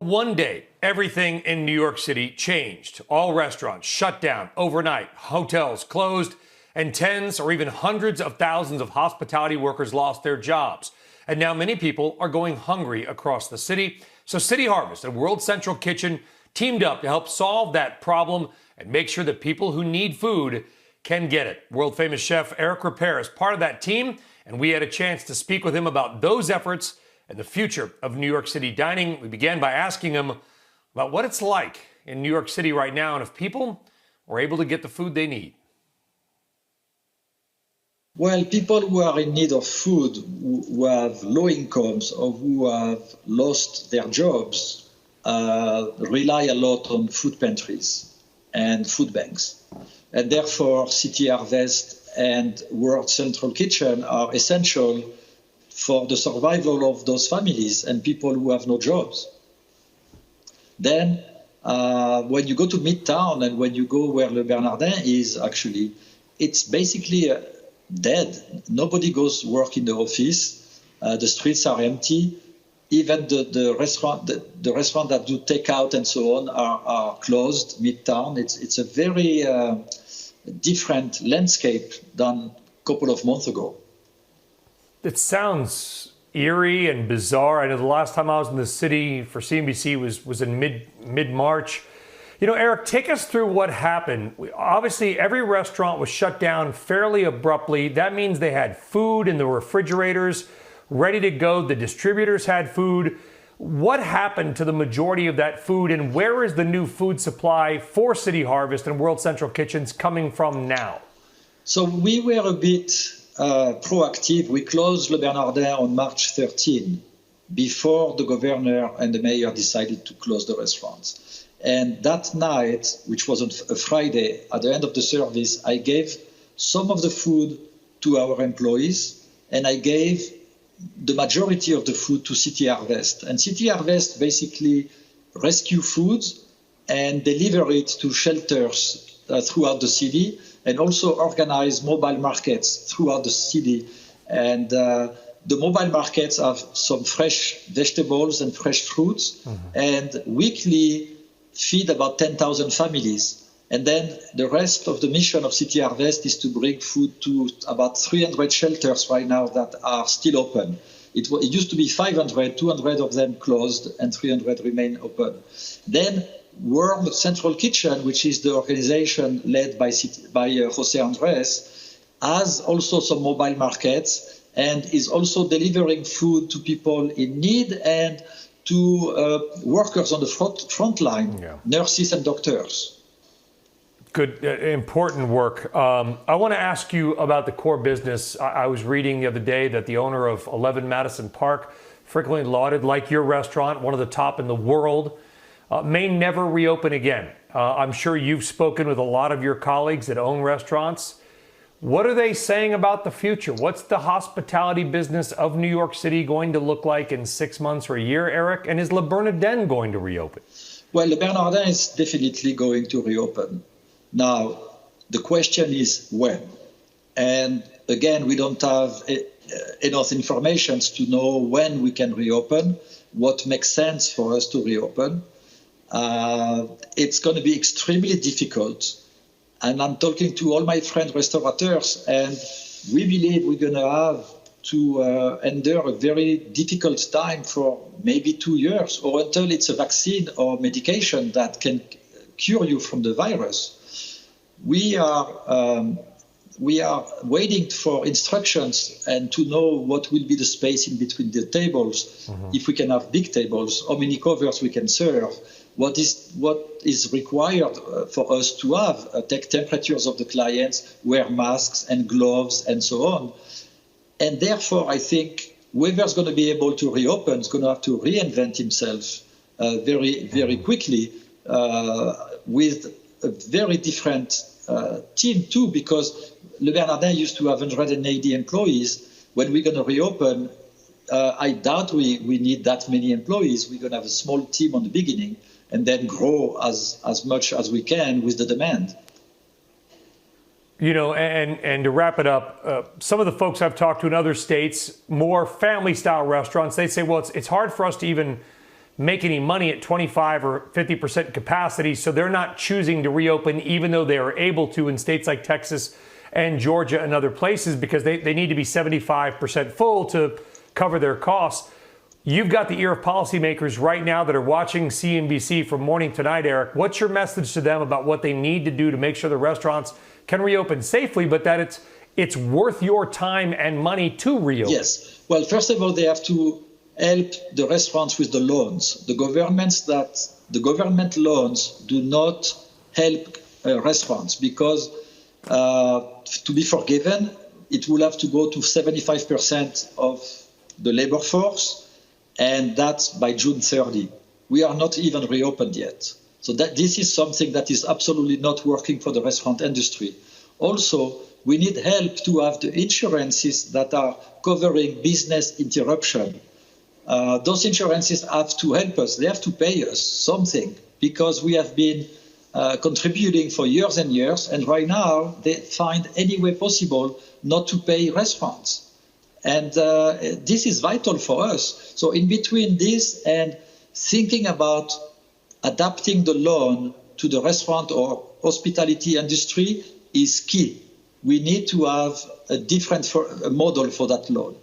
One day, everything in New York City changed. All restaurants shut down overnight, hotels closed, and tens or even hundreds of thousands of hospitality workers lost their jobs. And now many people are going hungry across the city. So City Harvest and World Central Kitchen teamed up to help solve that problem and make sure that people who need food can get it. World famous chef Eric Ripert is part of that team, and we had a chance to speak with him about those efforts and the future of New York City dining. We began by asking him about what it's like in New York City right now and if people are able to get the food they need. Well, people who are in need of food, who have low incomes or who have lost their jobs, rely a lot on food pantries and food banks. And therefore, City Harvest and World Central Kitchen are essential for the survival of those families and people who have no jobs. Then, when you go to Midtown and when you go where Le Bernardin is, actually, it's basically dead. Nobody goes work in the office. The streets are empty. Even the restaurant that do takeout and so on are closed. Midtown. It's a very different landscape than a couple of months ago. It sounds eerie and bizarre. I know the last time I was in the city for CNBC was in mid-March. You know, Eric, take us through what happened. Obviously, every restaurant was shut down fairly abruptly. That means they had food in the refrigerators ready to go. The distributors had food. What happened to the majority of that food, and where is the new food supply for City Harvest and World Central Kitchens coming from now? So we were a bit proactive. We closed Le Bernardin on March 13 before the governor and the mayor decided to close the restaurants. And that night, which was a Friday, at the end of the service, I gave some of the food to our employees, and I gave the majority of the food to City Harvest. And City Harvest basically rescue foods and deliver it to shelters throughout the city, and also organize mobile markets throughout the city. And the mobile markets have some fresh vegetables and fresh fruits, and weekly feed about 10,000 families. And then the rest of the mission of City Harvest is to bring food to about 300 shelters right now that are still open. It used to be 500, 200 of them closed, and 300 remain open. Then World Central Kitchen, which is the organization led by Jose Andres, has also some mobile markets and is also delivering food to people in need and to workers on the front line, nurses and doctors. Good, important work. I want to ask you about the core business. I was reading the other day that the owner of 11 Madison Park, frequently lauded like your restaurant, one of the top in the world, may never reopen again. I'm sure you've spoken with a lot of your colleagues that own restaurants. What are they saying about the future? What's the hospitality business of New York City going to look like in 6 months or a year, Eric? And is Le Bernardin going to reopen? Well, Le Bernardin is definitely going to reopen. Now, the question is when. And again, we don't have enough information to know when we can reopen, what makes sense for us to reopen. It's going to be extremely difficult. And I'm talking to all my friend restaurateurs, and we believe we're going to have to endure a very difficult time for maybe 2 years, or until it's a vaccine or medication that can cure you from the virus. We are waiting for instructions and to know what will be the space in between the tables, if we can have big tables, how many covers we can serve, what is required for us to have, take temperatures of the clients, wear masks and gloves and so on. And therefore, I think whoever's going to be able to reopen is going to have to reinvent himself very, very quickly with a very different team too, because Le Bernardin used to have 180 employees. When we're going to reopen, I doubt we need that many employees. We're going to have a small team on the beginning and then grow as much as we can with the demand. You know, and to wrap it up, some of the folks I've talked to in other states, more family-style restaurants, they say, well, it's hard for us to even make any money at 25 or 50% capacity, so they're not choosing to reopen even though they are able to in states like Texas and Georgia and other places because they need to be 75% full to cover their costs. You've got the ear of policymakers right now that are watching CNBC from morning to night, Eric. What's your message to them about what they need to do to make sure the restaurants can reopen safely, but that it's worth your time and money to reopen? Yes. Well, first of all, they have to help the restaurants with the loans. The government loans do not help restaurants because to be forgiven, it will have to go to 75% of the labor force, and that's by June 30. We are not even reopened yet. So this is something that is absolutely not working for the restaurant industry. Also, we need help to have the insurances that are covering business interruption. Those insurances have to help us. They have to pay us something because we have been contributing for years and years, and right now they find any way possible not to pay restaurants. And this is vital for us. So in between this and thinking about adapting the loan to the restaurant or hospitality industry is key. We need to have a different model for that loan.